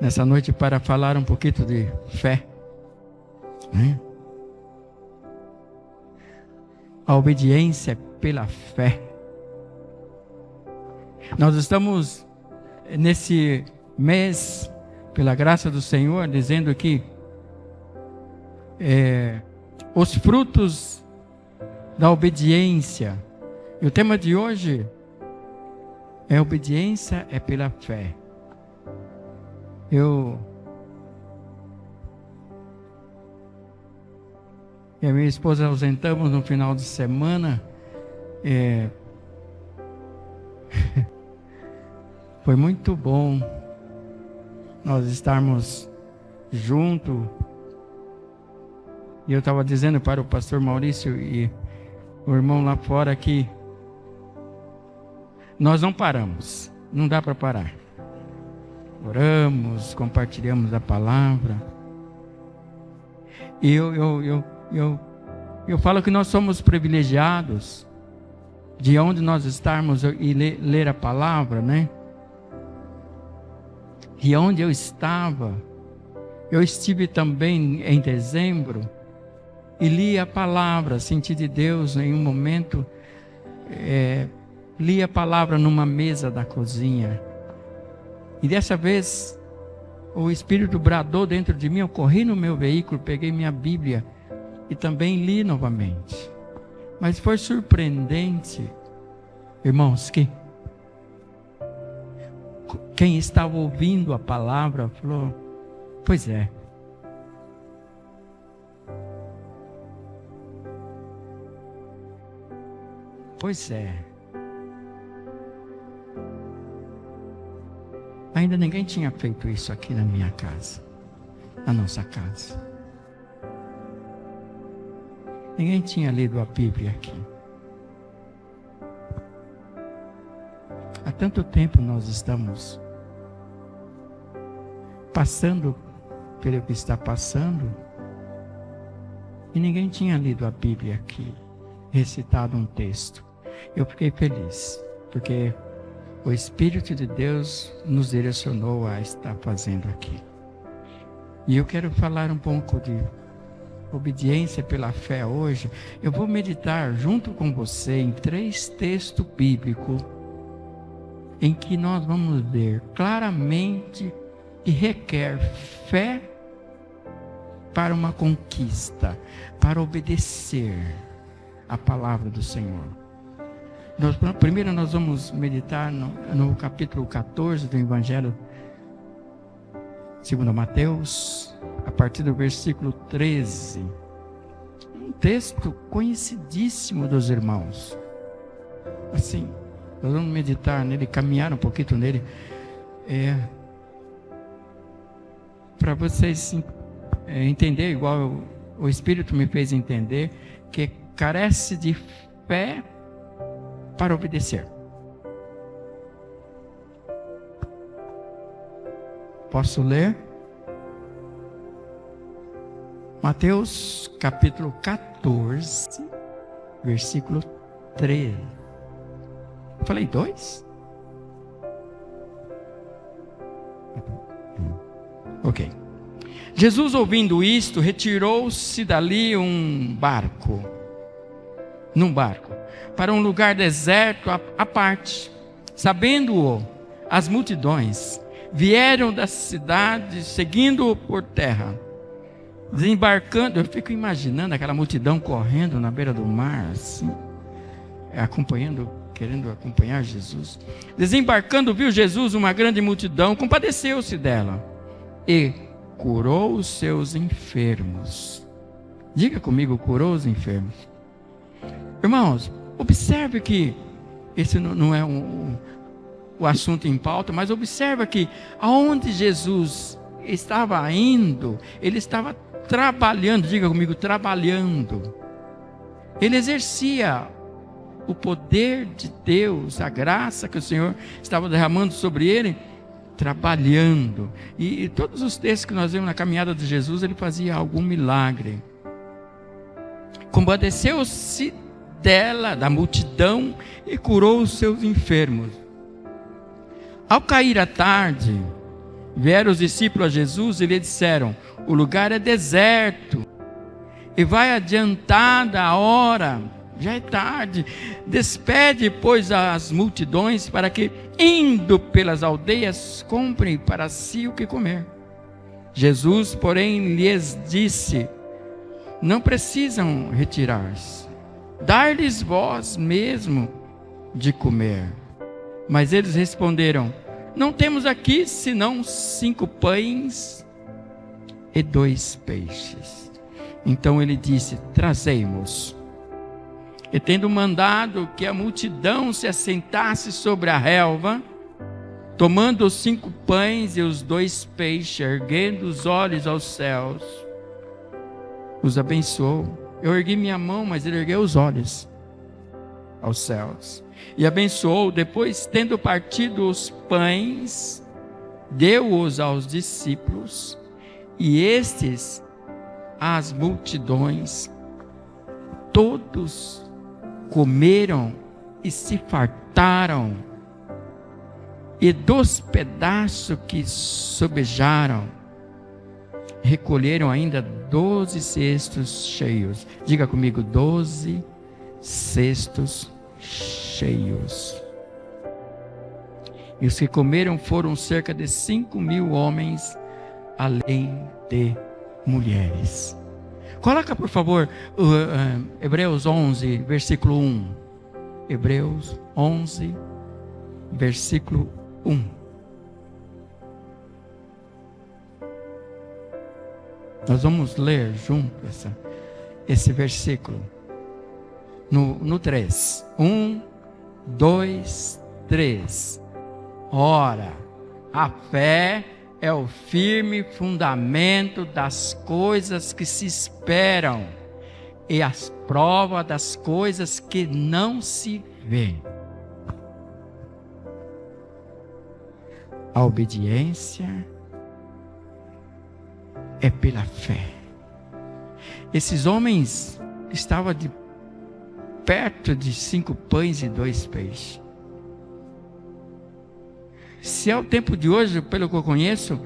nessa noite para falar um pouquinho de fé, né? A obediência pela fé. Nós estamos nesse mês, pela graça do Senhor, dizendo que os frutos da obediência. E o tema de hoje é obediência pela fé. Eu e a minha esposa ausentamos no final de semana. Foi muito bom nós estarmos juntos. E eu estava dizendo para o pastor Maurício e o irmão lá fora que nós não paramos, não dá para parar. Oramos, compartilhamos a palavra. E eu falo que nós somos privilegiados de onde nós estarmos e ler a palavra, né? E onde eu estava, eu estive também em dezembro e li a palavra, senti de Deus em um momento, li a palavra numa mesa da cozinha. E dessa vez, o Espírito bradou dentro de mim, eu corri no meu veículo, peguei minha Bíblia e também li novamente. Mas foi surpreendente, irmãos, que quem estava ouvindo a palavra falou: pois é. Pois é. Ainda ninguém tinha feito isso aqui na minha casa, na nossa casa. Ninguém tinha lido a Bíblia aqui. Há tanto tempo nós estamos passando pelo que está passando e ninguém tinha lido a Bíblia aqui, recitado um texto. Eu fiquei feliz, porque o Espírito de Deus nos direcionou a estar fazendo aqui. E eu quero falar um pouco de obediência pela fé hoje. Eu vou meditar junto com você em 3 textos bíblicos em que nós vamos ver claramente que requer fé para uma conquista, para obedecer a palavra do Senhor. Primeiro nós vamos meditar no capítulo 14 do Evangelho segundo Mateus, a partir do versículo 13. Um texto conhecidíssimo dos irmãos. Assim, nós vamos meditar nele, caminhar um pouquinho nele, para vocês entender, igual o Espírito me fez entender, que carece de fé para obedecer. Posso ler? Mateus capítulo 14, versículo 13. Falei 2? Ok. Jesus, ouvindo isto, retirou-se dali num barco, para um lugar deserto à parte. Sabendo-o, as multidões vieram da cidade, seguindo-o por terra. Desembarcando, eu fico imaginando aquela multidão correndo na beira do mar, assim, querendo acompanhar Jesus. Desembarcando, viu Jesus uma grande multidão, compadeceu-se dela e curou os seus enfermos. Diga comigo, curou os enfermos. Irmãos, observe que esse não é o assunto em pauta, mas observa que aonde Jesus estava indo, ele estava trabalhando. Diga comigo, trabalhando. Ele exercia o poder de Deus, a graça que o Senhor estava derramando sobre ele, trabalhando. E todos os textos que nós vemos na caminhada de Jesus, ele fazia algum milagre. Compadeceu-se da multidão, e curou os seus enfermos. Ao cair a tarde, Vieram os discípulos a Jesus e lhe disseram: o lugar é deserto, e vai adiantada a hora, já é tarde. Despede, pois, as multidões, para que, indo pelas aldeias, comprem para si o que comer. Jesus, porém, lhes disse: não precisam retirar-se, dar-lhes vós mesmo de comer. Mas eles responderam: não temos aqui senão 5 pães e 2 peixes. Então ele disse: trazei-mos. E tendo mandado que a multidão se assentasse sobre a relva, tomando os 5 pães e os 2 peixes, erguendo os olhos aos céus, os abençoou. Eu ergui minha mão, mas ele ergueu os olhos aos céus e abençoou. Depois, tendo partido os pães, deu-os aos discípulos, e estes às multidões. Todos comeram e se fartaram, e dos pedaços que sobejaram, recolheram ainda 12 cestos cheios. Diga comigo: 12 cestos cheios. E os que comeram foram cerca de 5.000 homens, além de mulheres. Coloca, por favor, Hebreus 11, versículo 1. Hebreus 11, versículo 1. Nós vamos ler junto esse versículo. No 3. 1, 2, 3. Ora, a fé é o firme fundamento das coisas que se esperam e as provas das coisas que não se vêem. A obediência é pela fé. Esses homens estavam perto de 5 pães e 2 peixes. Se é o tempo de hoje, pelo que eu conheço,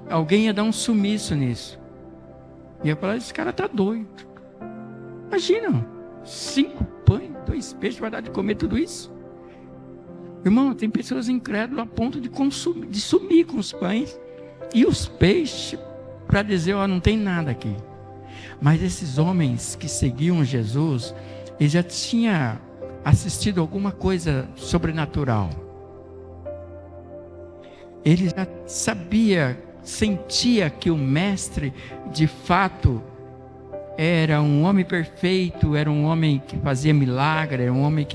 alguém ia dar um sumiço nisso. Ia falar: esse cara está doido. Imagina, 5 pães, 2 peixes, vai dar de comer tudo isso? Irmão, tem pessoas incrédulas a ponto de sumir com os pães e os peixes, para dizer: ó, não tem nada aqui. Mas esses homens que seguiam Jesus, eles já tinham assistido alguma coisa sobrenatural. Ele já sabia, sentia que o mestre, de fato, era um homem perfeito, era um homem que fazia milagre, era um homem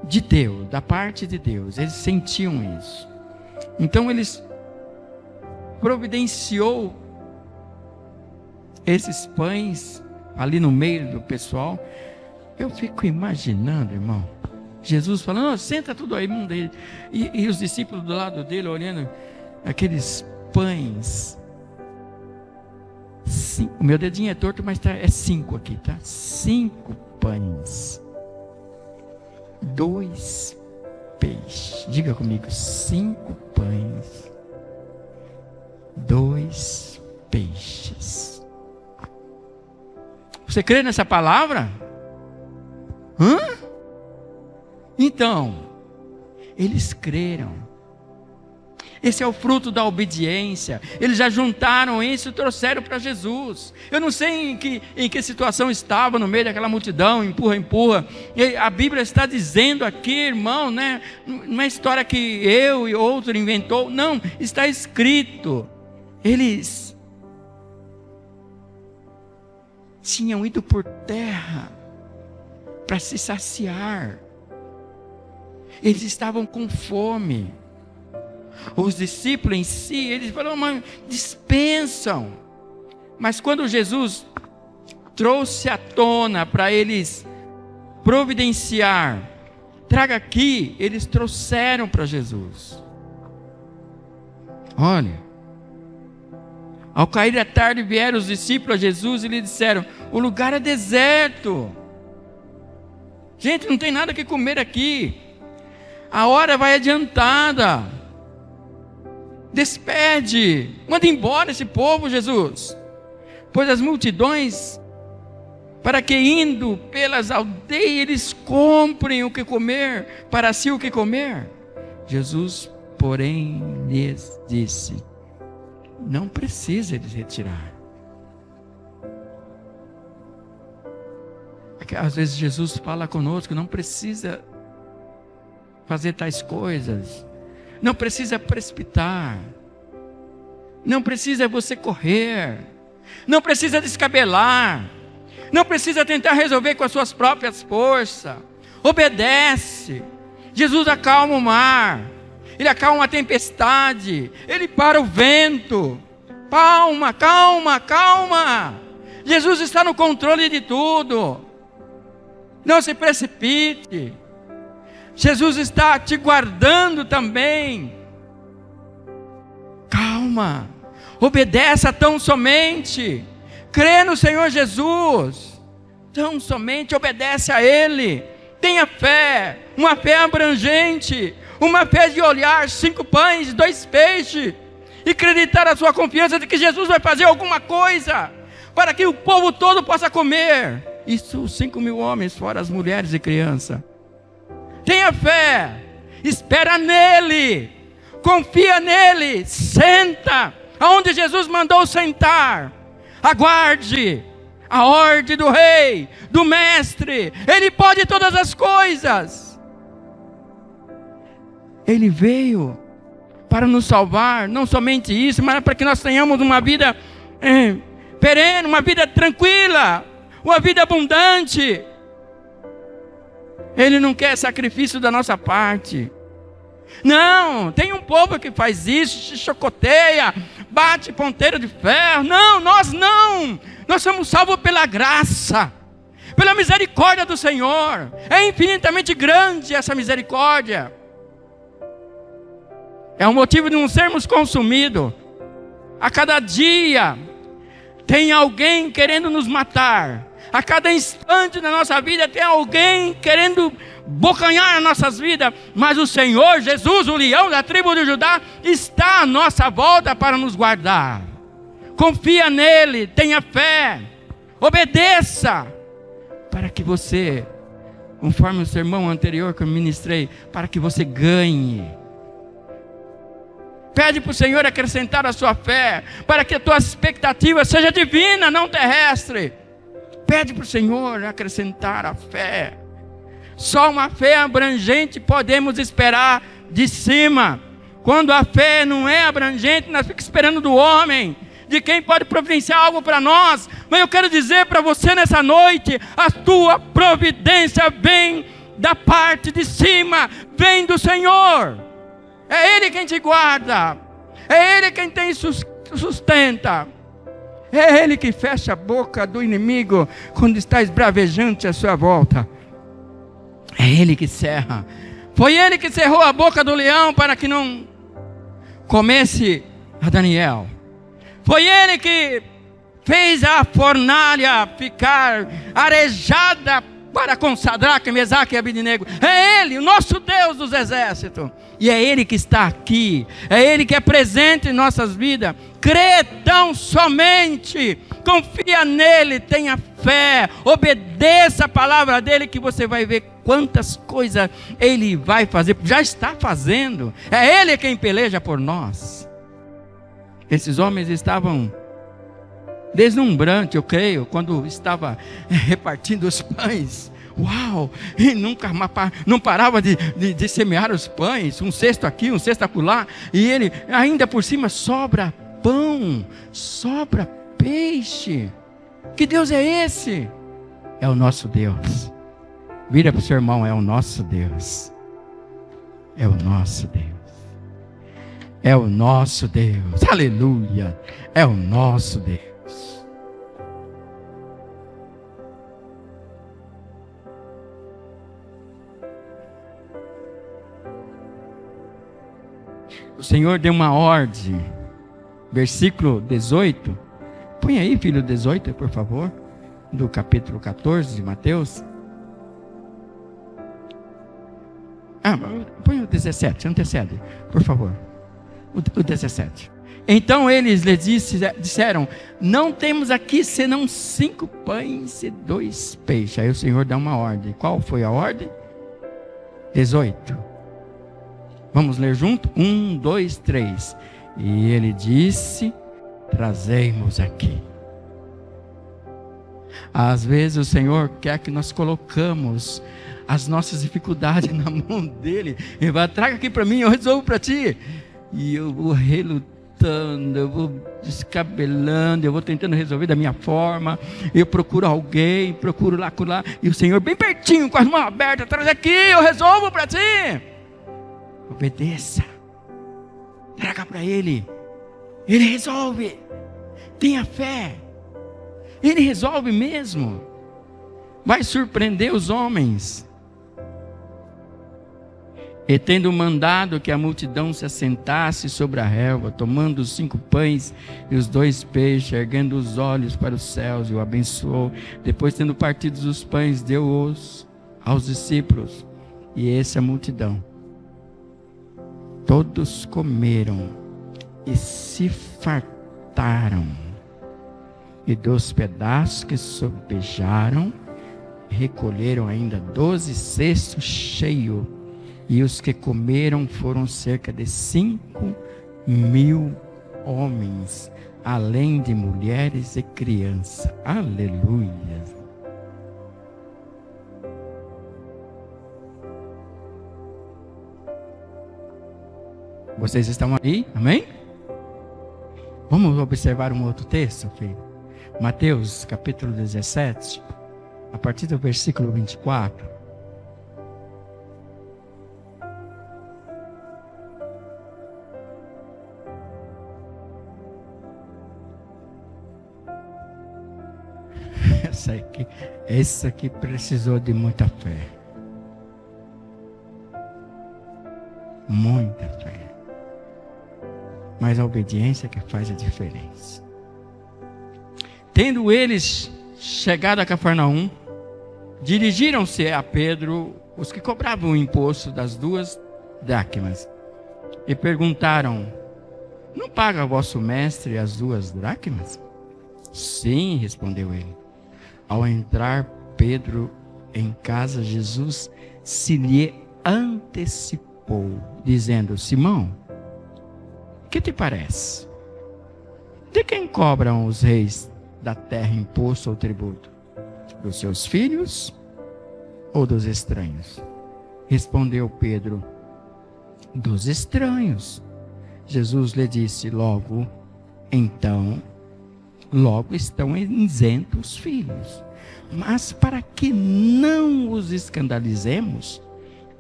de Deus, da parte de Deus. Eles sentiam isso. Então eles providenciou esses pães ali no meio do pessoal. Eu fico imaginando, irmão, Jesus falando: senta tudo aí, mundo dele. E os discípulos do lado dele, olhando aqueles pães. O meu dedinho é torto, mas é 5 aqui, tá? 5 pães, 2 peixes. Diga comigo: 5 pães, 2 peixes. Você crê nessa palavra? Então, eles creram. Esse é o fruto da obediência. Eles já juntaram isso e trouxeram para Jesus. Eu não sei em que situação estava no meio daquela multidão, empurra. E a Bíblia está dizendo aqui, irmão, né? Não é história que eu e outro inventou. Não, está escrito. Eles tinham ido por terra para se saciar. Eles estavam com fome. Os discípulos em si, eles falaram: mas dispensam. Mas quando Jesus trouxe à tona para eles providenciar, traga aqui, eles trouxeram para Jesus. Olha, ao cair da tarde vieram os discípulos a Jesus e lhe disseram: o lugar é deserto. Gente, não tem nada que comer aqui. A hora vai adiantada. Despede, manda embora esse povo, Jesus. Pois as multidões, para que indo pelas aldeias, eles comprem o que comer, para si o que comer. Jesus, porém, lhes disse: não precisa eles retirar. Porque às vezes Jesus fala conosco, não precisa fazer tais coisas, não precisa precipitar, não precisa você correr, não precisa descabelar, não precisa tentar resolver com as suas próprias forças. Obedece. Jesus acalma o mar, Ele acalma a tempestade, Ele para o vento. Calma, calma, calma. Jesus está no controle de tudo. Não se precipite. Jesus está te guardando também. Calma. Obedeça tão somente. Crê no Senhor Jesus. Tão somente obedece a Ele. Tenha fé. Uma fé abrangente. Uma fé de olhar 5 pães, 2 peixes. E acreditar a sua confiança de que Jesus vai fazer alguma coisa para que o povo todo possa comer. Isso 5.000 homens, fora as mulheres e crianças. Tenha fé, espera nele, confia nele, senta aonde Jesus mandou sentar, aguarde a ordem do rei, do mestre. Ele pode todas as coisas. Ele veio para nos salvar, não somente isso, mas para que nós tenhamos uma vida perene, uma vida tranquila, uma vida abundante. Ele não quer sacrifício da nossa parte. Não, tem um povo que faz isso, se chocoteia, bate ponteiro de ferro. Não, nós não. Nós somos salvos pela graça, pela misericórdia do Senhor. É infinitamente grande essa misericórdia. É o motivo de não sermos consumidos. A cada dia tem alguém querendo nos matar. A cada instante da nossa vida tem alguém querendo bocanhar as nossas vidas. Mas o Senhor Jesus, o leão da tribo de Judá, está à nossa volta para nos guardar. Confia nele, tenha fé, obedeça, para que você, conforme o sermão anterior que eu ministrei, para que você ganhe. Pede para o Senhor acrescentar a sua fé, para que a tua expectativa seja divina, não terrestre. Pede para o Senhor acrescentar a fé. Só uma fé abrangente podemos esperar de cima. Quando a fé não é abrangente, nós ficamos esperando do homem, de quem pode providenciar algo para nós. Mas eu quero dizer para você nessa noite, a tua providência vem da parte de cima, vem do Senhor. É Ele quem te guarda, é Ele quem te sustenta. É Ele que fecha a boca do inimigo quando está esbravejante à sua volta. É Ele que cerra. Foi Ele que cerrou a boca do leão para que não comesse a Daniel. Foi Ele que fez a fornalha ficar arejada para com Sadraque, Mesaque e Abednego. É Ele, o nosso Deus dos exércitos. E é Ele que está aqui. É Ele que é presente em nossas vidas. Crê tão somente. Confia nele, tenha fé. Obedeça a palavra dele, que você vai ver quantas coisas Ele vai fazer. Já está fazendo. É Ele quem peleja por nós. Esses homens estavam deslumbrante, eu creio, quando estava repartindo os pães. Uau! E nunca não parava de semear os pães, um cesto aqui, um cesto acolá, e ele ainda por cima sobra pão, sobra peixe. Que Deus é esse? É o nosso Deus. Vira para o seu irmão, é o nosso Deus. É o nosso Deus. É o nosso Deus. Aleluia! É o nosso Deus. O Senhor deu uma ordem, versículo 18, põe aí, filho, 18, por favor, do capítulo 14 de Mateus. Põe o 17, antecede, por favor. o 17. Então eles lhe disseram: não temos aqui senão 5 pães e 2 peixes. Aí o Senhor dá uma ordem. Qual foi a ordem? 18. Vamos ler junto? 1, 2, 3. E ele disse: trazei-mos aqui. Às vezes o Senhor quer que nós colocamos as nossas dificuldades na mão dele. Ele vai: traga aqui para mim, eu resolvo para ti. E eu vou relutando, eu vou descabelando, eu vou tentando resolver da minha forma. Eu procuro alguém, procuro lá, e o Senhor bem pertinho, com as mãos abertas: traz aqui, eu resolvo para ti. Obedeça, traga para ele, ele resolve. Tenha fé, ele resolve mesmo. Vai surpreender os homens. E tendo mandado que a multidão se assentasse sobre a relva, tomando os 5 pães e os 2 peixes, erguendo os olhos para os céus, e o abençoou. Depois, tendo partido os pães, deu-os aos discípulos, e essa multidão. Todos comeram e se fartaram, e dos pedaços que sobejaram, recolheram ainda 12 cestos cheios. E os que comeram foram cerca de 5.000 homens, além de mulheres e crianças. Aleluia. Vocês estão aí? Amém? Vamos observar um outro texto, filho. Mateus capítulo 17, a partir do versículo 24. Essa aqui precisou de muita fé. Muita fé. Mas a obediência é que faz a diferença. Tendo eles chegado a Cafarnaum, dirigiram-se a Pedro os que cobravam o imposto das 2 dracmas e perguntaram: não paga vosso mestre as 2 dracmas? Sim, respondeu ele. Ao entrar Pedro em casa, Jesus se lhe antecipou, dizendo: Simão, que te parece? De quem cobram os reis da terra imposto ou tributo? Dos seus filhos ou dos estranhos? Respondeu Pedro: dos estranhos. Jesus lhe disse: logo estão isentos os filhos. Mas para que não os escandalizemos,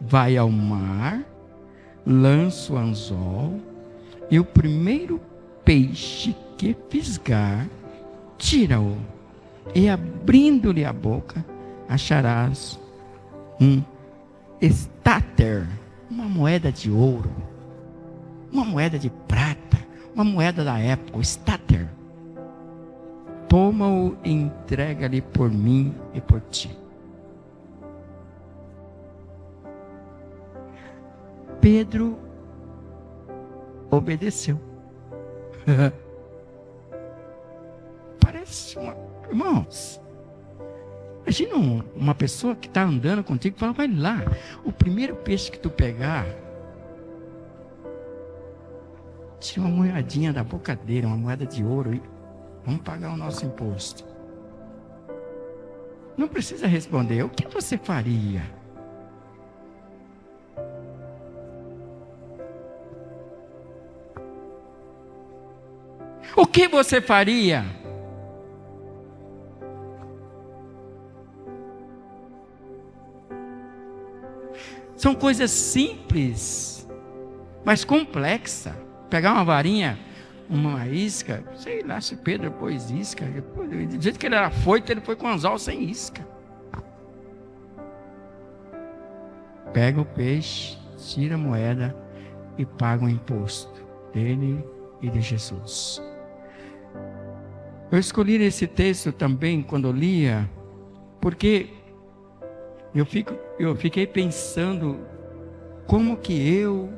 vai ao mar, lança o anzol, e o primeiro peixe que fisgar, tira-o, e abrindo-lhe a boca, acharás um estáter, uma moeda de ouro, uma moeda de prata, uma moeda da época, o estáter. Toma-o e entrega-lhe por mim e por ti. Pedro obedeceu. Parece irmãos, imagina uma pessoa que está andando contigo e fala: vai lá, o primeiro peixe que tu pegar, tira uma moedinha da boca dele, uma moeda de ouro, e vamos pagar o nosso imposto. Não precisa responder: o que você faria? O que você faria? São coisas simples, mas complexas. Pegar uma varinha, uma isca, sei lá se Pedro pôs isca. Do jeito que ele era foito, ele foi com anzol sem isca. Pega o peixe, tira a moeda e paga o imposto dele e de Jesus. Eu escolhi esse texto também quando eu lia, porque eu fiquei pensando como que eu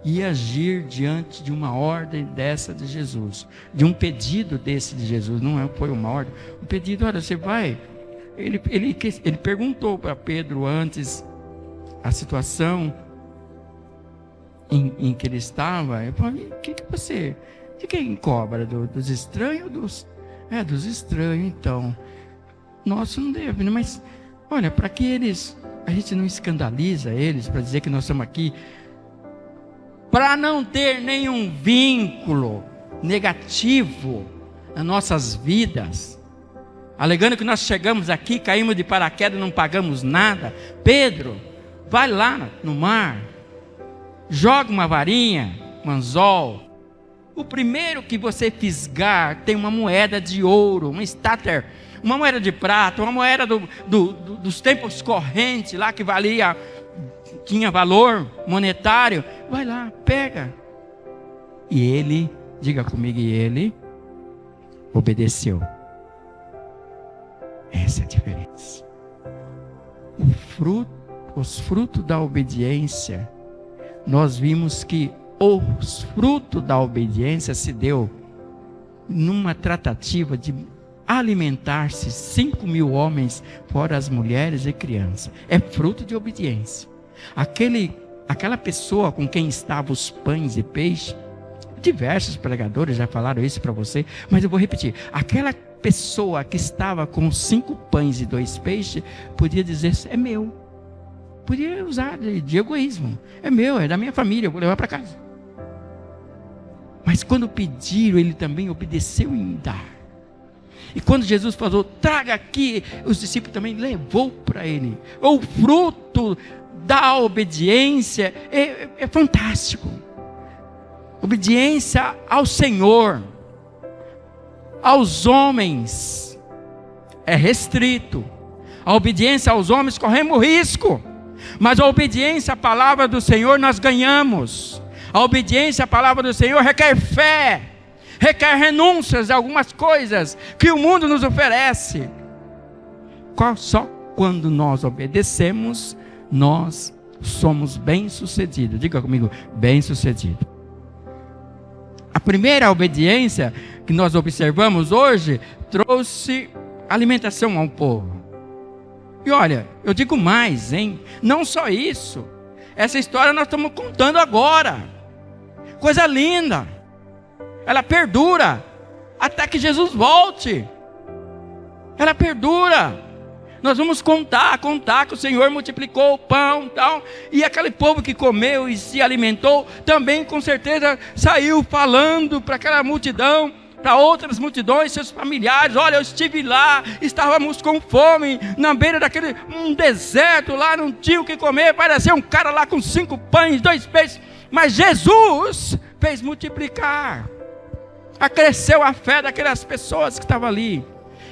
e agir diante de uma ordem dessa de Jesus, de um pedido desse de Jesus. Não foi uma ordem, um pedido. Olha, você vai. Ele perguntou para Pedro antes a situação em que ele estava. Ele falou: o que você, de quem cobra? Dos estranhos? Dos estranhos. Então, nosso não deve, né? Mas olha, para que a gente não escandaliza eles, para dizer que nós estamos aqui para não ter nenhum vínculo negativo nas nossas vidas, alegando que nós chegamos aqui, caímos de paraquedas, não pagamos nada. Pedro, vai lá no mar, joga uma varinha, um anzol. O primeiro que você fisgar tem uma moeda de ouro, um estáter, uma moeda de prata, uma moeda dos tempos correntes lá que tinha valor monetário. Vai lá, pega. E ele, diga comigo, e ele obedeceu. Essa é a diferença. Os frutos da obediência, nós vimos que os frutos da obediência se deu numa tratativa de alimentar-se 5.000 homens, fora as mulheres e crianças. É fruto de obediência. Aquela pessoa com quem estavam os pães e peixe, diversos pregadores já falaram isso para você, mas eu vou repetir. Aquela pessoa que estava com 5 pães e 2 peixes, podia dizer: é meu. Podia usar de egoísmo. É meu, é da minha família, eu vou levar para casa. Mas quando pediram, ele também obedeceu em dar. E quando Jesus falou: traga aqui, os discípulos também levou para ele. O fruto da obediência é fantástico. Obediência ao Senhor, aos homens é restrito. A obediência aos homens corremos risco, mas a obediência à palavra do Senhor nós ganhamos. A obediência à palavra do Senhor requer fé, requer renúncias a algumas coisas que o mundo nos oferece. Só quando nós obedecemos, nós somos bem-sucedidos. Diga comigo, bem-sucedido. A primeira obediência que nós observamos hoje trouxe alimentação ao povo. E olha, eu digo mais, hein? Não só isso. Essa história nós estamos contando agora. Coisa linda. Ela perdura até que Jesus volte. Ela perdura. Nós vamos contar que o Senhor multiplicou o pão e tal. E aquele povo que comeu e se alimentou, também com certeza saiu falando para aquela multidão, para outras multidões, seus familiares: olha, eu estive lá, estávamos com fome, na beira daquele deserto lá, não tinha o que comer, parecia um cara lá com 5 pães, 2 peixes, mas Jesus fez multiplicar, acresceu a fé daquelas pessoas que estavam ali.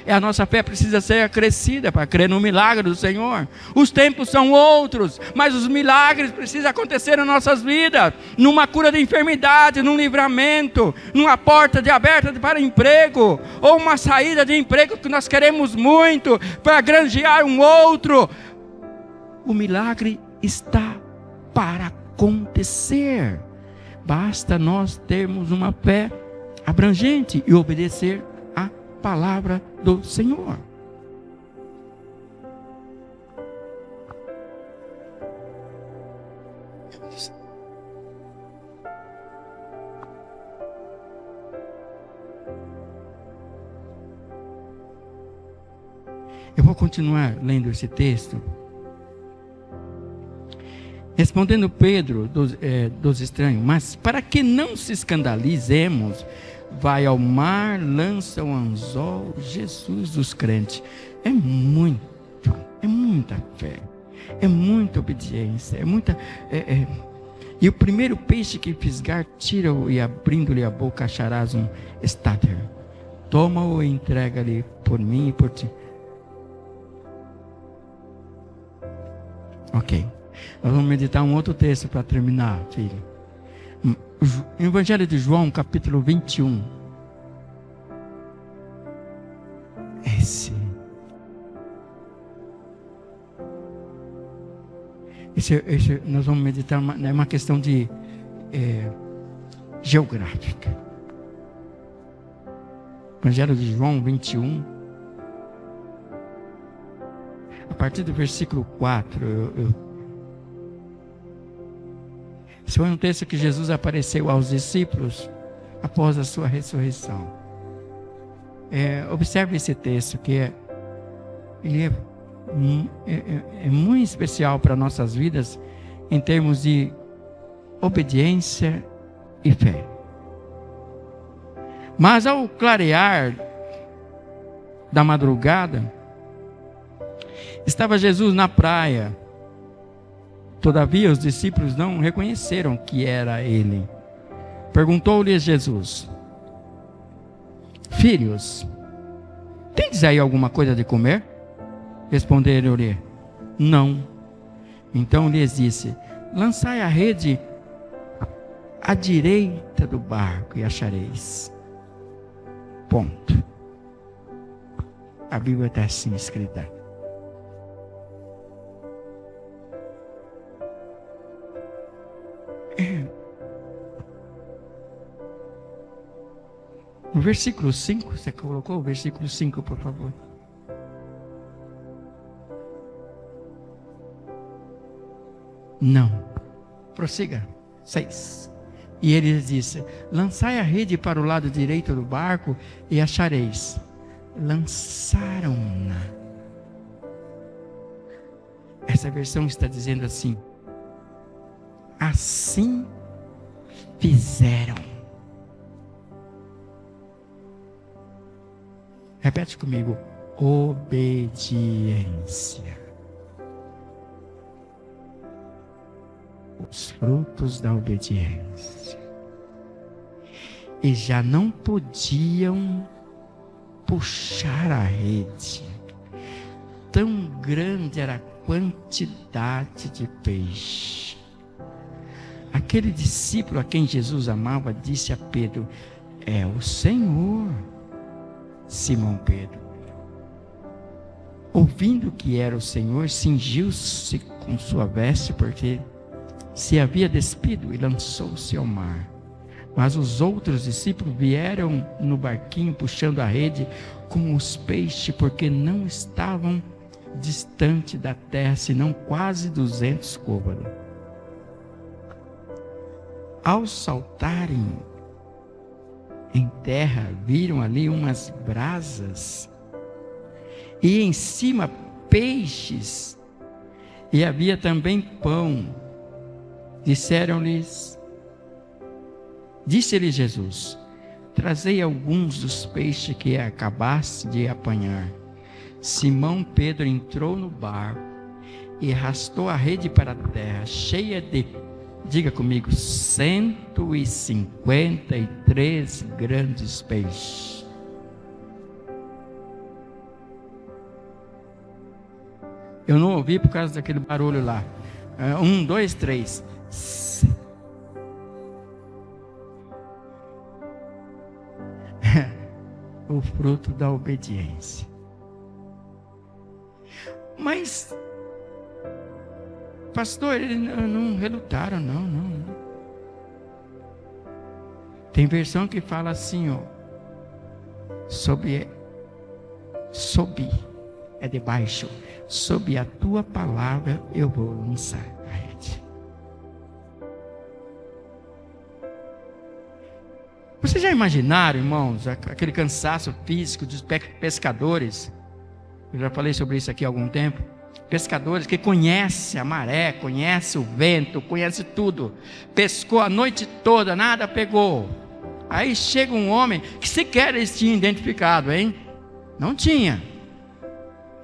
A nossa fé precisa ser acrescida para crer no milagre do Senhor. Os tempos são outros, mas os milagres precisam acontecer nas nossas vidas. Numa cura de enfermidade, num livramento, numa porta aberta para emprego, ou uma saída de emprego que nós queremos muito, para granjear um outro. O milagre está para acontecer. Basta nós termos uma fé abrangente e obedecer palavra do Senhor. Eu vou continuar lendo esse texto. Respondendo Pedro dos estranhos: mas para que não se escandalizemos, vai ao mar, lança o anzol. Jesus dos crentes. É muita fé, é muita obediência, E o primeiro peixe que fisgar, tira-o, e abrindo-lhe a boca acharás um estáter. Toma-o e entrega-lhe por mim e por ti. Ok, nós vamos meditar um outro texto para terminar, filho. Evangelho de João, capítulo 21. Esse nós vamos meditar, é uma questão de geográfica. Evangelho de João 21, a partir do versículo 4, esse foi um texto que Jesus apareceu aos discípulos após a sua ressurreição. Observe esse texto, que ele é muito especial para nossas vidas em termos de obediência e fé. Mas ao clarear da madrugada, estava Jesus na praia. Todavia os discípulos não reconheceram que era ele. Perguntou-lhes Jesus: filhos, tendes aí alguma coisa de comer? Responderam-lhe: não. Então lhes disse: lançai a rede à direita do barco e achareis. Ponto. A Bíblia está assim escrita. No versículo 5, você colocou o versículo 5, por favor. Não. Prossiga. 6. E ele disse: lançai a rede para o lado direito do barco e achareis. Lançaram-na. Essa versão está dizendo assim: assim fizeram. Repete comigo: obediência. Os frutos da obediência. E já não podiam puxar a rede. Tão grande era a quantidade de peixe. Aquele discípulo a quem Jesus amava disse a Pedro: é o Senhor. Simão Pedro, ouvindo que era o Senhor, cingiu-se com sua veste, porque se havia despido, e lançou-se ao mar. Mas os outros discípulos vieram no barquinho puxando a rede com os peixes, porque não estavam distante da terra, senão quase 200 côvados. Ao saltarem em terra, viram ali umas brasas, e em cima peixes, e havia também pão. Disse-lhe Jesus: trazei alguns dos peixes que acabaste de apanhar. Simão Pedro entrou no barco e arrastou a rede para a terra, cheia de, diga comigo, 153 grandes peixes. Eu não ouvi por causa daquele barulho lá. 1, 2, 3. O fruto da obediência. Mas, pastor, eles não relutaram, não. Tem versão que fala assim, ó, sob é debaixo, sob a tua palavra eu vou lançar a rede. Vocês já imaginaram, irmãos, aquele cansaço físico dos pescadores? Eu já falei sobre isso aqui há algum tempo. Pescadores que conhecem a maré, conhecem o vento, conhecem tudo. Pescou a noite toda, nada pegou. Aí chega um homem que sequer eles tinham identificado, hein? Não tinha.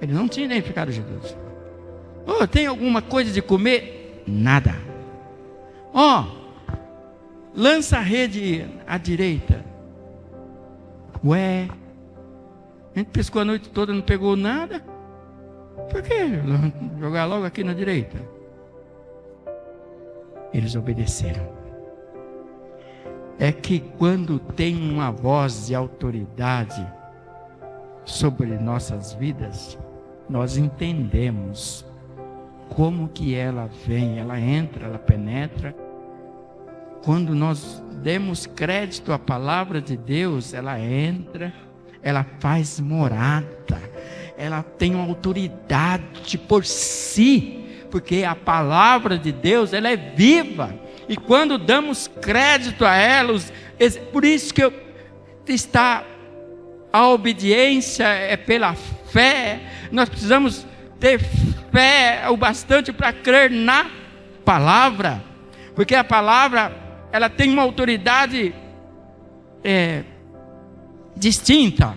Ele não tinha identificado Jesus. Oh, tem alguma coisa de comer? Nada. Lança a rede à direita. Ué, a gente pescou a noite toda, não pegou nada? Por que jogar logo aqui na direita? Eles obedeceram. É que quando tem uma voz de autoridade sobre nossas vidas, nós entendemos como que ela vem, ela entra, ela penetra, quando nós demos crédito à palavra de Deus, ela entra, ela faz morada, ela tem uma autoridade por si, porque a palavra de Deus, ela é viva, e quando damos crédito a ela, por isso que a obediência é pela fé. Nós precisamos ter fé o bastante para crer na palavra, porque a palavra, ela tem uma autoridade distinta,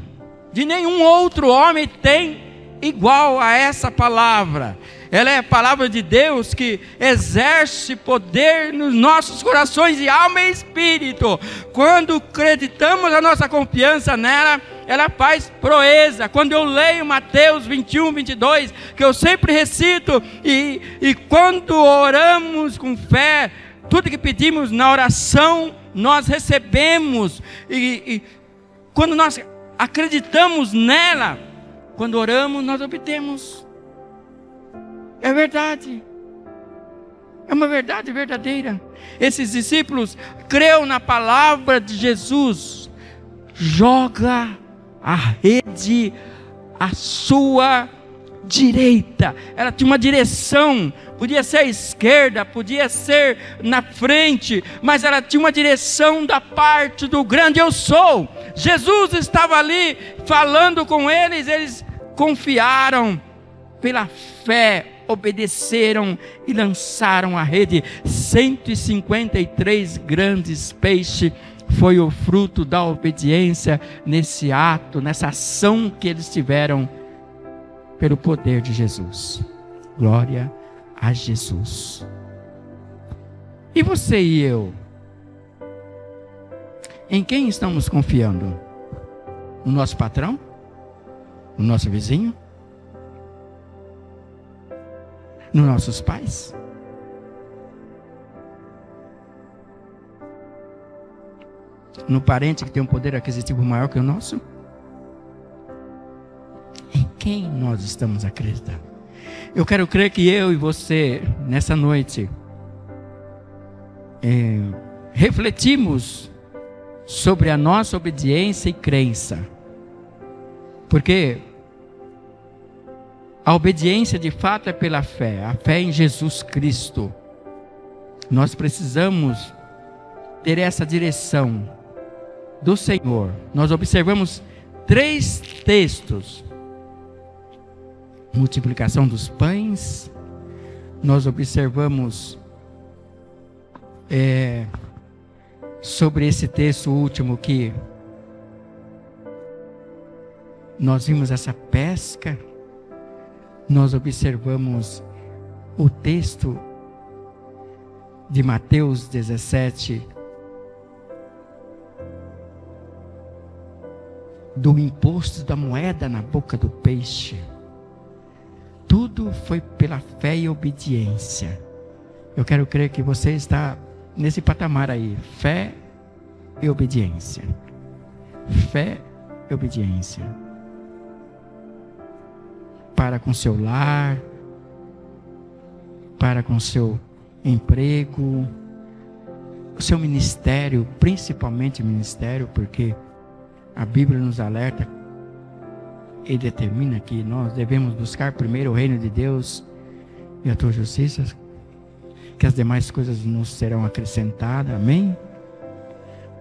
de nenhum outro homem tem igual a essa palavra. Ela é a palavra de Deus que exerce poder nos nossos corações de alma e espírito. Quando acreditamos a nossa confiança nela, ela faz proeza. Quando eu leio Mateus 21, 22, que eu sempre recito, e quando oramos com fé, tudo que pedimos na oração, nós recebemos. E quando nós acreditamos nela, quando oramos, nós obtemos. É verdade. É uma verdade verdadeira. Esses discípulos creram na palavra de Jesus. Joga a rede à sua direita. Ela tinha uma direção. Podia ser à esquerda, podia ser na frente, mas ela tinha uma direção da parte do grande eu sou. Jesus estava ali falando com eles, eles confiaram pela fé, obedeceram e lançaram a rede. 153 grandes peixes foi o fruto da obediência nesse ato, nessa ação que eles tiveram pelo poder de Jesus. Glória a Jesus. E você e eu? Em quem estamos confiando? No nosso patrão? No nosso vizinho? Nos nossos pais? No parente que tem um poder aquisitivo maior que o nosso? Em quem nós estamos acreditando? Eu quero crer que eu e você, nessa noite, refletimos sobre a nossa obediência e crença. Porque a obediência de fato é pela fé, a fé em Jesus Cristo. Nós precisamos ter essa direção do Senhor. Nós observamos 3 textos: multiplicação dos pães. Nós observamos sobre esse texto último que nós vimos essa pesca. Nós observamos o texto de Mateus 17, do imposto da moeda na boca do peixe. Tudo foi pela fé e obediência. Eu quero crer que você está nesse patamar aí. Fé e obediência. Fé e obediência. Para com seu lar, para com seu emprego, o seu ministério, principalmente ministério, porque a Bíblia nos alerta e determina que nós devemos buscar primeiro o reino de Deus e a tua justiça, que as demais coisas nos serão acrescentadas. Amém?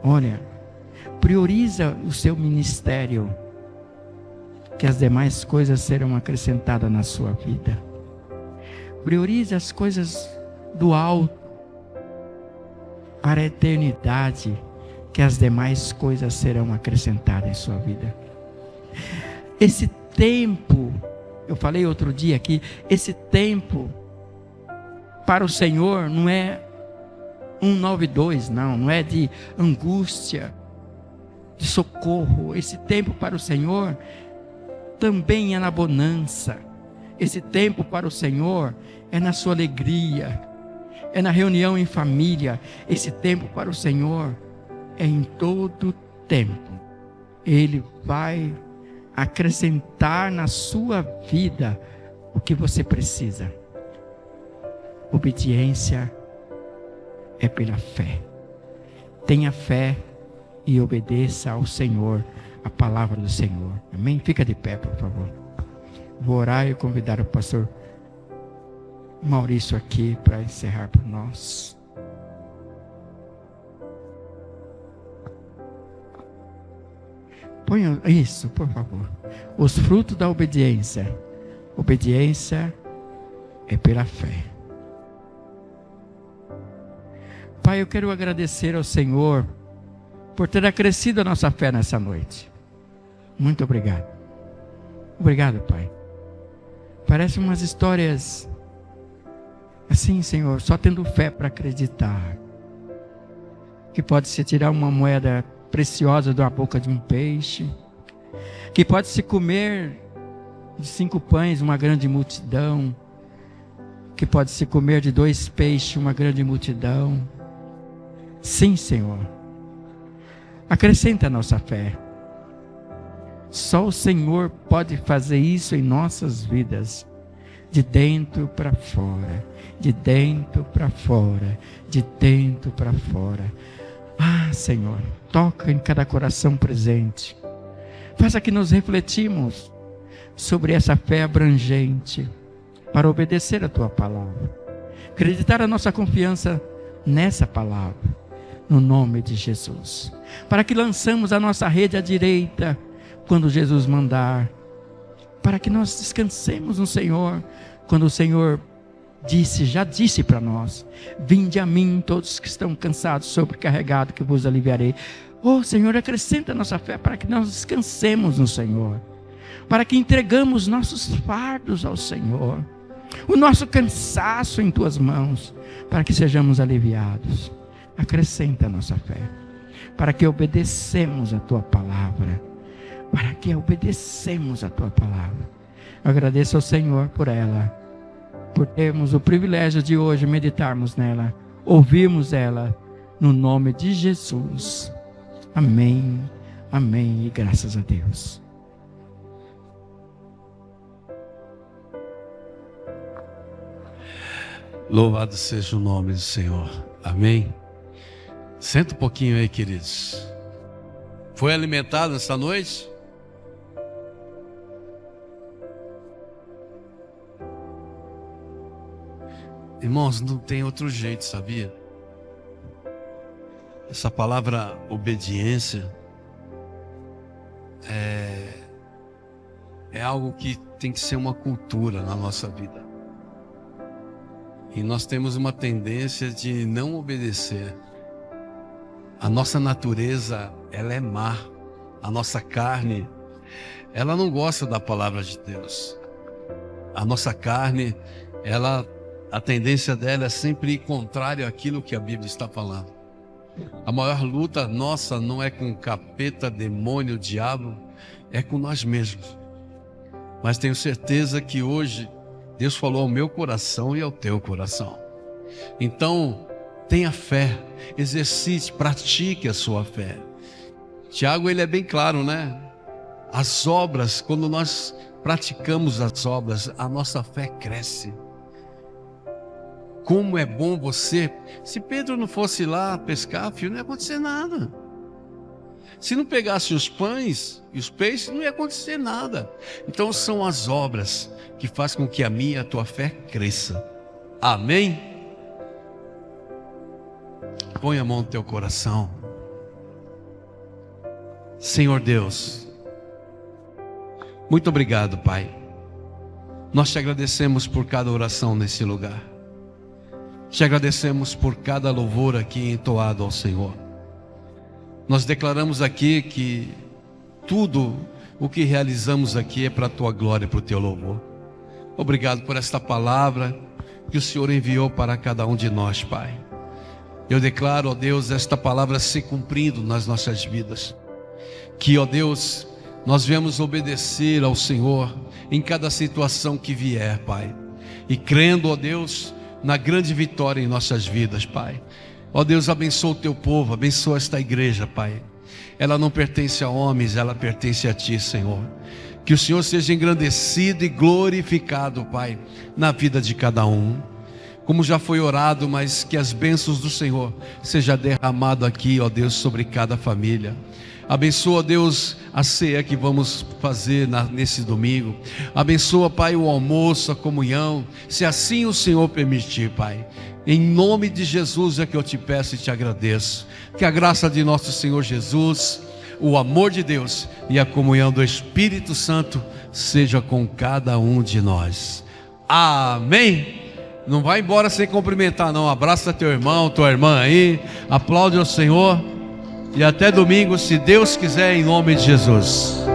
Olha, prioriza o seu ministério, que as demais coisas serão acrescentadas na sua vida. Priorize as coisas do alto para a eternidade, que as demais coisas serão acrescentadas em sua vida. Esse tempo, eu falei outro dia aqui, esse tempo para o Senhor não é 192, não é de angústia, de socorro. Esse tempo para o Senhor também é na bonança. Esse tempo para o Senhor é na sua alegria, é na reunião em família. Esse tempo para o Senhor é em todo tempo. Ele vai acrescentar na sua vida o que você precisa. Obediência é pela fé. tenha fé e obedeça ao Senhor, a palavra do Senhor. Amém? Fica de pé, por favor. Vou orar e convidar o pastor Maurício aqui para encerrar por nós. Ponha isso, por favor. Os frutos da obediência. Obediência é pela fé. Pai, eu quero agradecer ao Senhor por ter acrescido a nossa fé nessa noite. Muito obrigado. Obrigado, Pai. Parece umas histórias assim, Senhor, só tendo fé para acreditar. Que pode-se tirar uma moeda preciosa da boca de um peixe. Que pode-se comer de 5 pães uma grande multidão. Que pode-se comer de 2 peixes uma grande multidão. Sim, Senhor. Acrescenta a nossa fé. Só o Senhor pode fazer isso em nossas vidas. De dentro para fora. De dentro para fora. De dentro para fora. Ah, Senhor, toca em cada coração presente. Faça que nos refletimos sobre essa fé abrangente para obedecer a Tua palavra. Acreditar a nossa confiança nessa palavra. No nome de Jesus. Para que lançamos a nossa rede à direita quando Jesus mandar. Para que nós descansemos no Senhor quando o Senhor já disse para nós: vinde a mim todos que estão cansados, sobrecarregados, que vos aliviarei. Oh Senhor, acrescenta a nossa fé para que nós descansemos no Senhor. Para que entregamos nossos fardos ao Senhor. O nosso cansaço em Tuas mãos. Para que sejamos aliviados. Acrescenta a nossa fé, para que obedecemos a Tua palavra, para que obedecemos a Tua palavra. Eu agradeço ao Senhor por ela, por termos o privilégio de hoje meditarmos nela, ouvirmos ela, no nome de Jesus. Amém, amém e graças a Deus. Louvado seja o nome do Senhor. Amém. Senta um pouquinho aí, queridos. Foi alimentado essa noite? Irmãos, não tem outro jeito, sabia? Essa palavra obediência é algo que tem que ser uma cultura na nossa vida. E nós temos uma tendência de não obedecer. A nossa natureza, ela é má. A nossa carne, ela não gosta da palavra de Deus. A nossa carne, a tendência dela é sempre ir contrário àquilo que a Bíblia está falando. A maior luta nossa não é com o capeta, demônio, o diabo, é com nós mesmos. Mas tenho certeza que hoje Deus falou ao meu coração e ao teu coração. Então, tenha fé, exercite, pratique a sua fé. Tiago, ele é bem claro, né? As obras, quando nós praticamos as obras, a nossa fé cresce. Como é bom você... Se Pedro não fosse lá pescar, filho, não ia acontecer nada. Se não pegasse os pães e os peixes, não ia acontecer nada. Então são as obras que fazem com que a minha e a tua fé cresça. Amém? Põe a mão no teu coração. Senhor Deus, muito obrigado, Pai. Nós te agradecemos por cada oração nesse lugar. Te agradecemos por cada louvor aqui entoado ao Senhor. Nós declaramos aqui que tudo o que realizamos aqui é para a tua glória e para o teu louvor. Obrigado por esta palavra que o Senhor enviou para cada um de nós, Pai. Eu declaro, ó Deus, esta palavra se cumprindo nas nossas vidas. Que, ó Deus, nós venhamos obedecer ao Senhor em cada situação que vier, Pai. E crendo, ó Deus, na grande vitória em nossas vidas, Pai. Ó Deus, abençoa o teu povo, abençoa esta igreja, Pai. Ela não pertence a homens, ela pertence a ti, Senhor. Que o Senhor seja engrandecido e glorificado, Pai, na vida de cada um. como já foi orado, mas que as bênçãos do Senhor seja derramado aqui, ó Deus, sobre cada família. Abençoa, Deus, a ceia que vamos fazer nesse domingo. Abençoa, Pai, o almoço, a comunhão, se assim o Senhor permitir, Pai. Em nome de Jesus é que eu te peço e te agradeço. Que a graça de nosso Senhor Jesus, o amor de Deus e a comunhão do Espírito Santo seja com cada um de nós. Amém. Não vai embora sem cumprimentar não. Abraça teu irmão, tua irmã aí. Aplaude ao Senhor. E até domingo, se Deus quiser, em nome de Jesus.